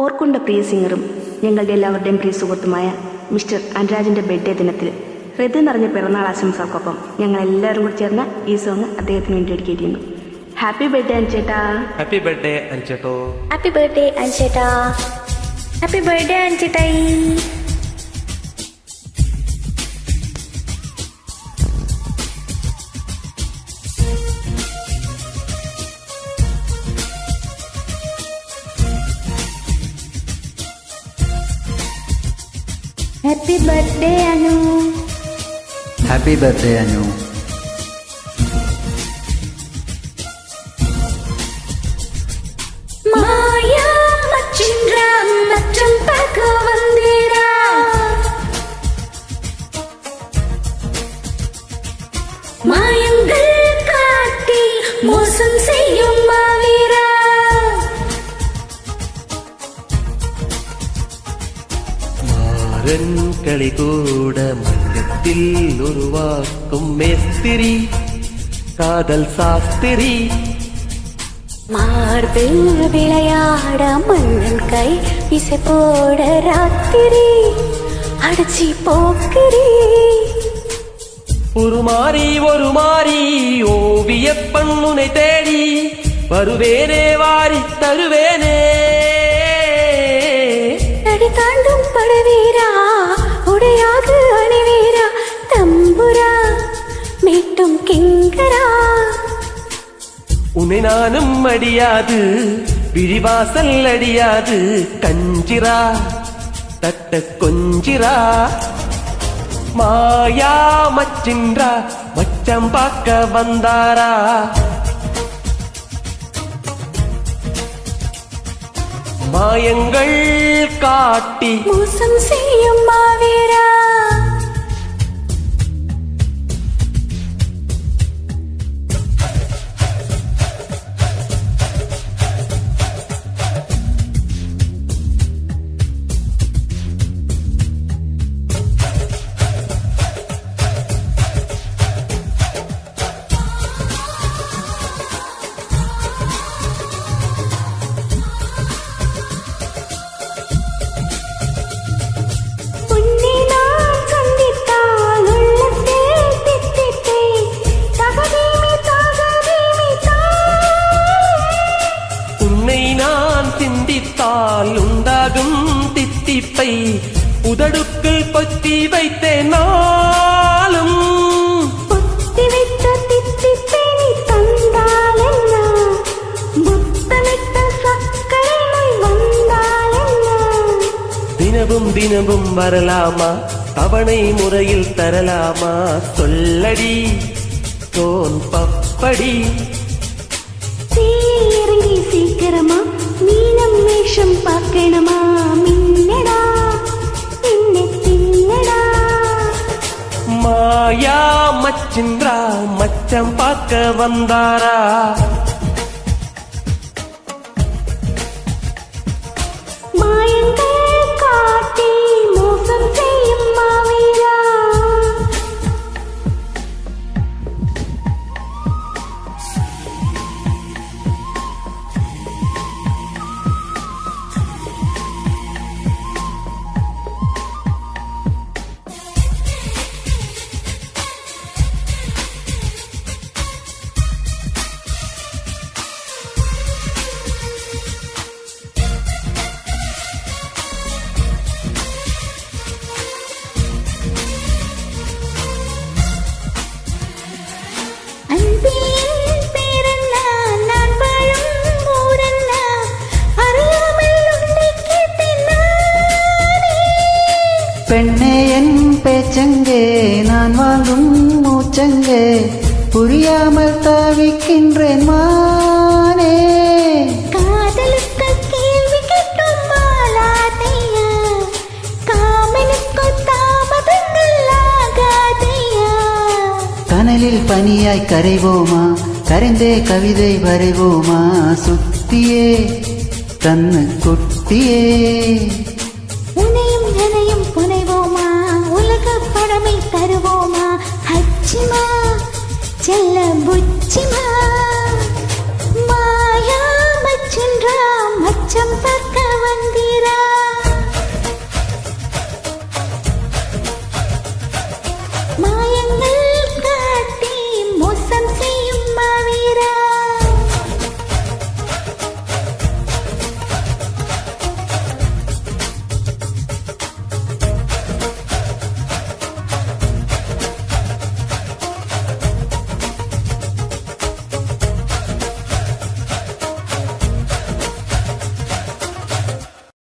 ഓർക്കൊണ്ട പ്രിയ സിംഗറും ഞങ്ങളുടെ എല്ലാവരുടെയും പ്രിയ സുഹൃത്തുമായ mister അനുരാജിൻ്റെ birthday ദിനത്തിൽ ഹൃദയം നിറഞ്ഞ പിറന്നാൾ ആശംസകൾക്കൊപ്പം ഞങ്ങൾ എല്ലാവരും കൂടി ചേർന്ന ഈ സോങ് അദ്ദേഹത്തിന് വേണ്ടി ഡെഡിക്കേറ്റ് ചെയ്യുന്നു. ഹാപ്പി ബർത്ത്ഡേ അഞ്ചേട്ടാ. ഹാപ്പി ബർത്ത്ഡേ അഞ്ചേട്ടോ. ഹാപ്പി ബർത്ത്ഡേ അഞ്ചേട്ടാ. ഹാപ്പി ബർത്ത്ഡേ അഞ്ചേട്ടായി. Happy birthday Anu. Happy birthday Anu. மாயா மச்சின்றா மச்சம் பார்க்க வந்தீரா. மாயங்கள் காட்டி மோசம் செய்யும் மாவீரா. மாறன் களி கூட மங்கத்தில் உருவாக்கும் மேஸ்திரி காதல் சாஸ்திரி. மார்பில் விளையாட மன்னன் கை இசை போட ராத்திரி அடிச்சி போக்கிரி. ஒரு மாறி ஓவிய பண்ணுனை தேடி வருவேனே வாரி தருவேனே. அடி தாண்டும் படுவீரா உடையாக அணிவீரா. தம்புரா மீட்டும் கிங்கரா. உன்னை நானும் அடியாது விழிவாசல் அடியாது. கஞ்சிரா தட்ட கொஞ்சிரா. மாயா மச்சின்றா மச்சம் பார்க்க வந்தாரா. மாயங்கள் காட்டி மோசம் செய்யும் மாவீரா. உண்டாகும் தித்திப்பை உதடுக்குள் பொத்தி வைத்தேன் நாளும். பொத்தி வைத்த தித்திப்பை நீ தந்தால் என்ன, முத்தமிட்ட சக்கரை வந்தால் என்ன. தினமும் தினமும் வரலாமா தவணை முறையில் தரலாமா. சொல்லடி தோன் பப்படி. இறங்கி சீக்கிரமா மீனம் மேஷம் பார்க்கணுமா. மின்னடா பின்னை தின்னடா. மாயா மச்சின்றா மச்சம் பார்க்க வந்தாரா. மாயங்கள் காட்டி மோசம் செய்யும் மாவீரா. பெண்ணே என் பேச்சங்கே நான் வாங்கும் மூச்சங்கே புரியாமல் தாவிக்கின்றேன் மானே. காதலுக்கு கேள்வி கேட்டும் மாலாதையா. காமனுக்கு தாமதங்கள் ஆகாதையா. கனலில் பனியாய் கரைவோமா கரைந்தே கவிதை வரைவோமா. சுத்தியே கண்ணு குட்டியே உனையும் எனையும் புனைவோமா. உலக படமை தருவோமா. ஹச்சிமா செல்ல புச்சிமா.